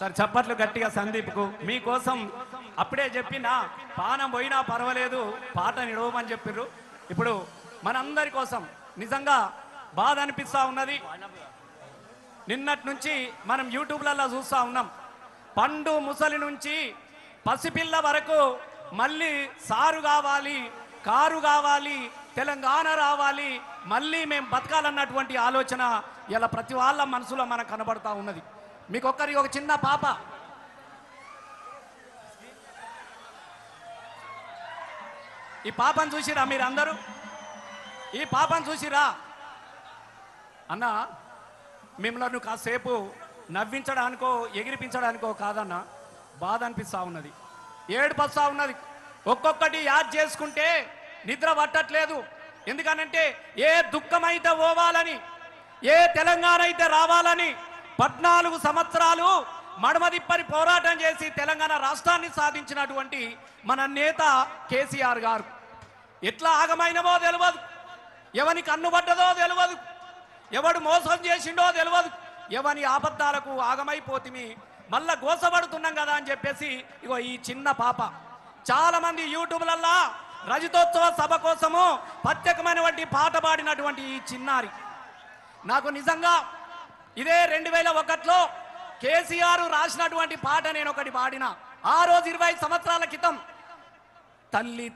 ఒకసారి చప్పట్లు గట్టిగా సందీప్కు. మీకోసం అప్పుడే చెప్పినా పానం పోయినా పర్వాలేదు పాట నిడవమని చెప్పిర్రు. ఇప్పుడు మనందరి కోసం నిజంగా బాధ అనిపిస్తూ ఉన్నది. నిన్నటి నుంచి మనం యూట్యూబ్లలో చూస్తూ ఉన్నాం. పండు ముసలి నుంచి పసిపిల్ల వరకు మళ్ళీ సారు కావాలి, కారు కావాలి, తెలంగాణ రావాలి, మళ్ళీ మేము బతకాలన్నటువంటి ఆలోచన ఇలా ప్రతి వాళ్ళ మనసులో మనకు కనబడతా ఉన్నది. మీకు ఒక్కరికి ఒక చిన్న పాప, ఈ పాపను చూసిరా మీరు అందరూ? ఈ పాపను చూసిరా అన్న? మిమ్మల్ని కాసేపు నవ్వించడానికో ఎగిరిపించడానికో కాదన్న, బాధ అనిపిస్తూ ఉన్నది, ఏడుపస్తా ఉన్నది. ఒక్కొక్కటి యాద్ చేసుకుంటే నిద్ర పట్టట్లేదు. ఎందుకనంటే ఏ దుఃఖమైతే పోవాలని, ఏ తెలంగాణ అయితే రావాలని 14 సంవత్సరాలు మడమదిప్పని పోరాటం చేసి తెలంగాణ రాష్ట్రాన్ని సాధించినటువంటి మన నేత కేసీఆర్ గారు ఎట్లా ఆగమైనవో తెలియదు, ఎవని కన్నుబడ్డదో తెలియదు, ఎవడు మోసం చేసిండో తెలియదు, ఎవని అబద్ధాలకు ఆగమైపోతిమి, మళ్ళా గోసపడుతున్నాం కదా అని చెప్పేసి ఇగో ఈ చిన్న పాప. చాలా మంది యూట్యూబ్లల్లా రజతోత్సవ సభ కోసము ప్రత్యేకమైనటువంటి పాట పాడినటువంటి ఈ చిన్నారి నాకు నిజంగా ఇదే 2001లో కేసీఆర్ రాసినటువంటి పాట నేను ఒకటి పాడిన. ఆ రోజు 20 సంవత్సరాల క్రితం తల్లి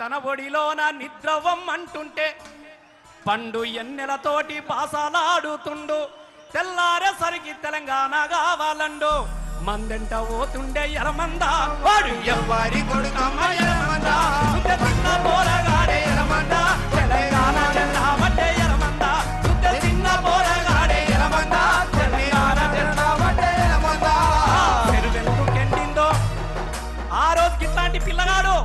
తన ఒడిలోన నిద్రవం అంటుంటే పండు ఎన్నెలతోటి పాసాలాడుతుండు, తెల్లారేసరికి తెలంగాణ కావాలండు, మందెంట పోతుండే ఎరమంద వాడు ఎవ్వరి కొడుకమ్మ ఎరమంద, చిన్న పోరగాడే ఎరమంద, తెలంగాణ జెండా పట్టే ఎరమంద, చిన్న పోరగాడే ఎరమంద, తెలంగాణ జెండా పట్టే ఎరమంద. చెరువెందుకెండిందో ఆ రోజుకి ఇట్లాంటి పిల్లగాడు,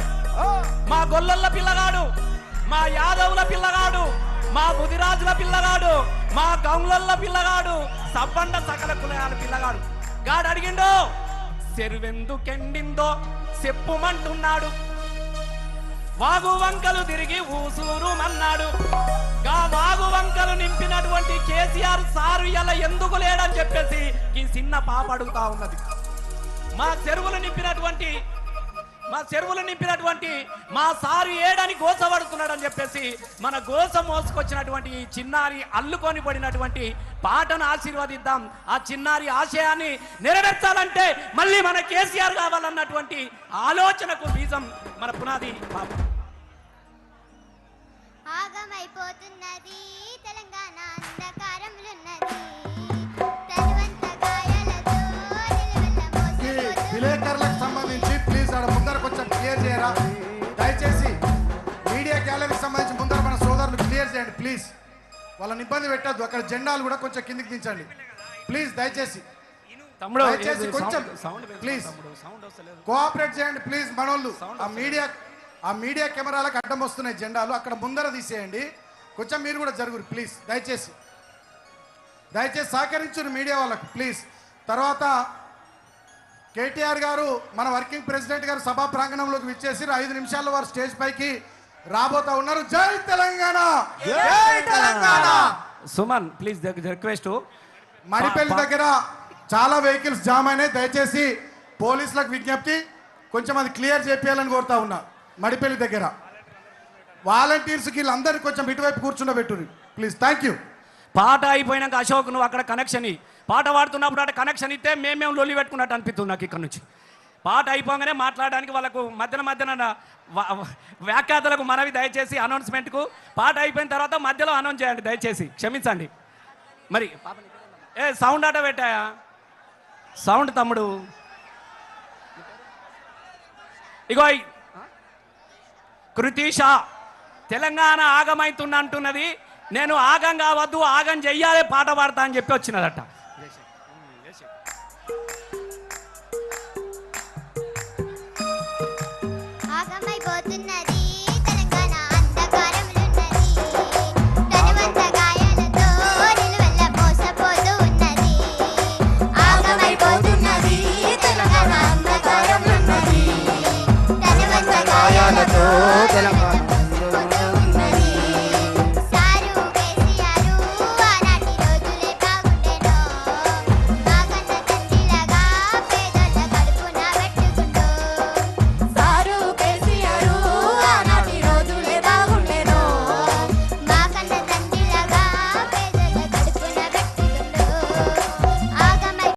మా గొల్లల పిల్లగాడు, మా యాదవుల పిల్లగాడు, మా ముదిరాజుల పిల్లగాడు, మా గౌంలల్ల పిల్లగాడు, సబ్బండ సకల కులయాల పిల్లగాడు గాడు అడిగిండో చెరువెందుకెండిందో చెప్పుమంటున్నాడు, వాగు వంకలు తిరిగి ఊసూరు అన్నాడు. గా వాగు వంకలు నింపినటువంటి కేసీఆర్ సారు ఇలా ఎందుకు లేడని చెప్పేసి ఈ చిన్న పాప అడుగుతా ఉన్నది. మా చెరువులు నింపినటువంటి మా సారు ఏడని గోసపడుతున్నాడు అని చెప్పేసి మన గోస మోసుకొచ్చినటువంటి ఈ చిన్నారి అల్లుకొని పడినటువంటి పాటను ఆశీర్వదిద్దాం. ఆ చిన్నారి ఆశయాన్ని నెరవేర్చాలంటే మళ్ళీ మన కేసీఆర్ కావాలన్నటువంటి ఆలోచనకు బీజం మన పునాది పాప. ఆగమైపోతున్నది తెలంగాణ అంధకారంలోన్నది, విలేకరులకు సంబంధించి ప్లీజ్ ఆడ ముందర కొంచెం క్లియర్ చేయరా దయచేసి. మీడియా గ్యాలరీకి సంబంధించి ముందర మన సోదరులు క్లియర్ చేయండి ప్లీజ్. వాళ్ళని ఇబ్బంది పెట్టద్దు. అక్కడ జెండాలు కూడా కొంచెం కిందికి దించండి ప్లీజ్ దయచేసి. దయచేసి కొంచెం ప్లీజ్ కోఆపరేట్ చేయండి ప్లీజ్. మనోళ్ళు ఆ మీడియా కెమెరాలకు అడ్డం వస్తున్నాయి జెండాలు, అక్కడ ముందర తీసేయండి. కొంచెం మీరు కూడా జరుగురు ప్లీజ్ దయచేసి సహకరించురు మీడియా వాళ్ళకు ప్లీజ్. తర్వాత కేటీఆర్ గారు మన వర్కింగ్ ప్రెసిడెంట్ గారు సభా ప్రాంగణంలోకి విచ్చేసి 5 నిమిషాల్లో వారు స్టేజ్ పైకి రాబోతా ఉన్నారు. జై తెలంగాణ, జై తెలంగాణ. Suman please request. మడిపల్లి దగ్గర చాలా వెహికల్స్ జామ్ అయినాయి, దయచేసి పోలీసులకు విజ్ఞప్తి కొంచెం అది క్లియర్ చేయాలని కోరుతా ఉన్నా. మడిపల్లి దగ్గర వాలంటీర్స్ వీళ్ళందరినీ కొంచెం ఇటువైపు కూర్చుండబెట్టుర్రి ప్లీజ్. Thank you. పాట అయిపోయినాక అశోక్ నువ్వు అక్కడ కనెక్షన్ పాట పాడుతున్నప్పుడు అక్కడ కనెక్షన్ ఇస్తే మేము లొల్లి పెట్టుకున్నట్టు అనిపిస్తుంది నాకు. ఇక్కడ నుంచి పాట అయిపోగానే మాట్లాడడానికి వాళ్ళకు మధ్యన వ్యాఖ్యాతలకు మనవి దయచేసి అనౌన్స్మెంట్కు పాట అయిపోయిన తర్వాత మధ్యలో అనౌన్స్ చేయండి దయచేసి, క్షమించండి. మరి సౌండ్ ఆట పెట్టాయా? సౌండ్ తమ్ముడు ఇగో కృతీష తెలంగాణ ఆగమైతున్న అంటున్నది. నేను ఆగం కావద్దు, ఆగం చెయ్యాలి, పాట పాడతా అని చెప్పి వచ్చినదట.